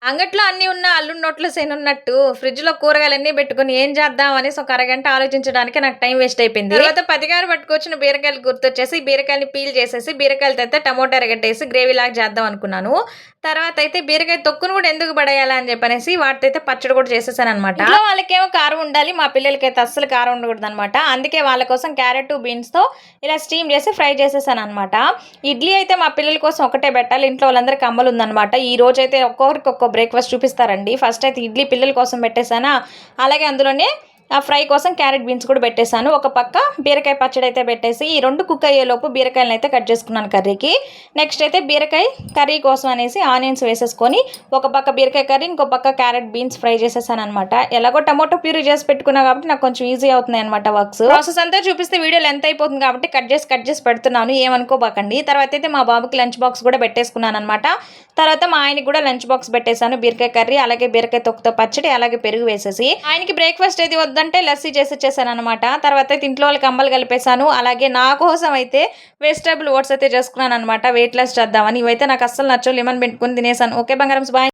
అంగట్లో అన్నీ ఉన్న అల్లుడి నోట్లో శనున్నట్టు ఫ్రిడ్జ్‌లో కూరగాయలన్నీ పెట్టుకొని ఏం చేద్దాం అనేసి ఒక అరగంట ఆలోచించడానికే నాకు టైం వేస్ట్ అయిపోయింది. తర్వాత పతిగారు పట్టుకొచ్చిన బీరకాయలు గుర్తొచ్చేసి బీరకాయలని పీల్ చేసేసి బీరకాయలతో అయితే టమోటా ఎరగడ్డేసి గ్రేవీలాగా చేద్దాం అనుకున్నాను. తర్వాత అయితే బీరకాయ తొక్కును కూడా ఎందుకు పడేయాలా అని చెప్పనేసి వాటితో అయితే పచ్చడి కూడా చేసేసాననమాట. ఇంట్లో వాళ్ళకేమో కారం ఉండాలి. మా పిల్లలకైతే అస్సలు కారం ఉండకూడదనమాట. అందుకే వాళ్ళ కోసం క్యారెట్, బీన్స్‌తో ఇలా స్టీమ్ చేసి ఫ్రై చేసేసాననమాట. ఇడ్లీ అయితే మా పిల్లల కోసం ఒకటే పెట్టాలి. ఇంట్లో వాళ్ళందరికీ అమ్మలుందనమాట. ఈ రోజైతే ఒక్కొక్కరికి ఒక్కో బ్రేక్‌ఫాస్ట్ చూపిస్తారండి. ఫస్ట్ అయితే ఇడ్లీ పిల్లల కోసం పెట్టేసానా, అలాగే అందులోనే ఫ్రై కోసం క్యారెట్, బీన్స్ కూడా పెట్టేసాను. ఒక పక్క బీరకాయ పచ్చడి అయితే పెట్టేసి ఈ 2 కుక్ అయ్యేలోపు బీరకాయలను అయితే కట్ చేసుకున్నాను కర్రీకి. నెక్స్ట్ అయితే బీరకాయ కర్రీ కోసం అనేసి ఆనియన్స్ వేసేసుకొని ఒక పక్క బీరకాయ కర్రీ, ఇంకో పక్క క్యారెట్, బీన్స్ ఫ్రై చేసేసాననమాట. ఎలాగో టమాటో ప్యూరీ చేసి పెట్టుకున్నా కాబట్టి నాకు కొంచెం ఈజీ అవుతున్నాయి అనమాట వర్క్స్. ప్రాసెస్ అంతా చూపిస్తే వీడియో లెంత్ అయిపోతుంది కాబట్టి కట్ చేసి పెడుతున్నాను, ఏమనుకోబాకండి. తర్వాత అయితే మా బాబుకి లంచ్ బాక్స్ కూడా పెట్టేసుకున్నాను అనమాట. తర్వాత మా ఆయనకి కూడా లంచ్ బాక్స్ పెట్టేశాను. బీరకాయ కర్రీ, అలాగే బీరకాయ తొక్కుతో పచ్చడి, అలాగే పెరుగు వేసేసి. ఆయనకి బ్రేక్ఫాస్ట్ అయితే వద్దంటే లస్సీ చేసి ఇచ్చేసాను అనమాట. తర్వాత అయితే ఇంట్లో వాళ్ళకి అంబలు కలిపేశాను. అలాగే నా కోసం అయితే వెజిటబుల్ ఓట్స్ అయితే చేసుకున్నాను అనమాట, వెయిట్ లాస్ చేద్దామని. ఇవైతే నాకు అస్సలు నచ్చవు, లెమన్ పెట్టుకుని తినేసాను. ఓకే బంగారం, బాయ్.